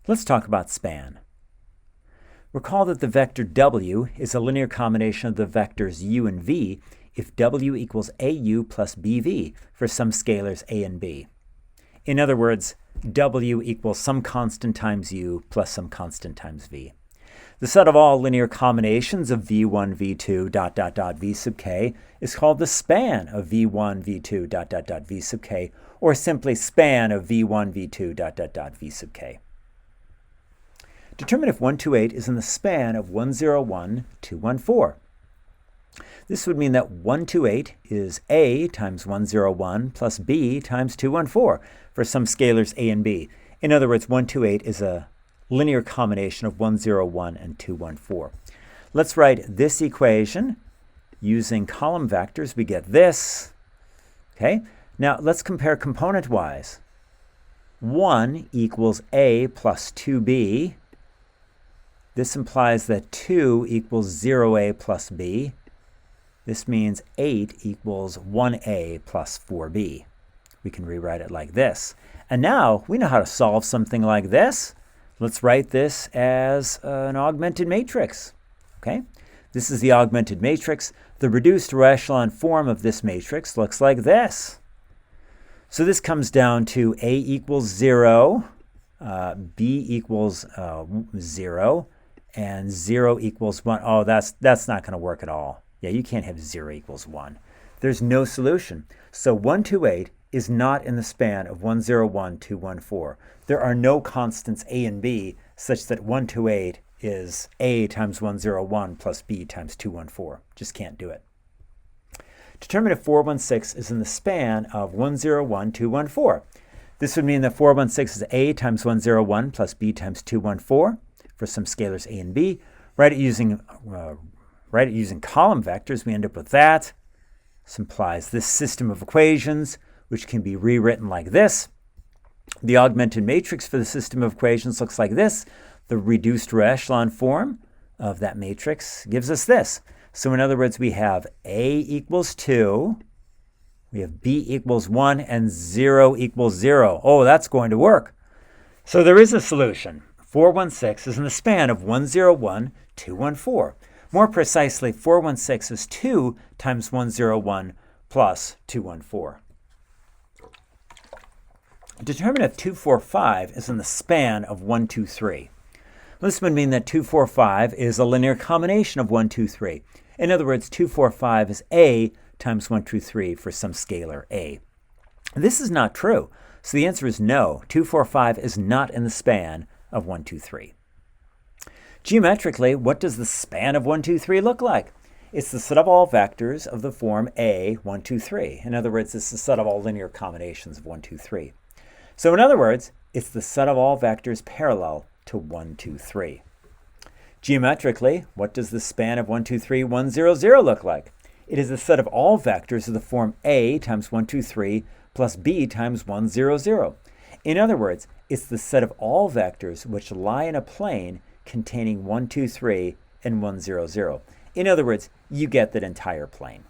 Let's talk about span. Recall that the vector w is a linear combination of the vectors u and v if w equals au plus bv for some scalars a and b. In other words, w equals some constant times u plus some constant times v. The set of all linear combinations of v1, v2, v sub k is called the span of v1, v2, v sub k, or simply span of v1, v2, v sub k. Determine if 128 is in the span of 101, 214. This would mean that 128 is a times 101 plus b times 214 for some scalars a and b. In other words, 128 is a linear combination of 101 and 214. Let's write this equation using column vectors. We get this. Okay. Now let's compare component-wise. 1 equals a plus 2b. This implies that 2 equals 0a plus b. This means 8 equals 1a plus 4b. We can rewrite it like this. And now we know how to solve something like this. Let's write this as an augmented matrix. Okay? This is the augmented matrix. The reduced row echelon form of this matrix looks like this. So this comes down to a equals 0, b equals 0, and 0 equals 1. Oh, that's not going to work at all. Yeah, you can't have 0 equals 1. There's no solution. So 128 is not in the span of 101, 214. There are no constants a and b such that 128 is a times 101 plus b times 214. Just can't do it. Determine if 416 is in the span of 101, 214. This would mean that 416 is a times 101 plus b times 214 for some scalars a and b. Write it using column vectors. We end up with that. This implies this system of equations, which can be rewritten like this. The augmented matrix for the system of equations looks like this. The reduced row echelon form of that matrix gives us this. So in other words, we have a equals 2, we have b equals 1, and 0 equals 0. Oh, that's going to work. So there is a solution. 416 is in the span of 101, 214. More precisely, 416 is 2 times 101 plus 214. Determine if 245 is in the span of 123. This would mean that 245 is a linear combination of 123. In other words, 245 is a times 123 for some scalar a. This is not true. So the answer is no. 245 is not in the span of 123. Geometrically, what does the span of 123 look like? It's the set of all vectors of the form a, 1, 2, 3. In other words, it's the set of all linear combinations of 1, 2, 3. So in other words, it's the set of all vectors parallel to 1, 2, 3. Geometrically, what does the span of 1, 2, 3, 1, 0, 0 look like? It is the set of all vectors of the form a times 1, 2, 3 plus b times 1, 0, 0. In other words, it's the set of all vectors which lie in a plane containing 1, 2, 3 and 1, 0, 0. In other words, you get that entire plane.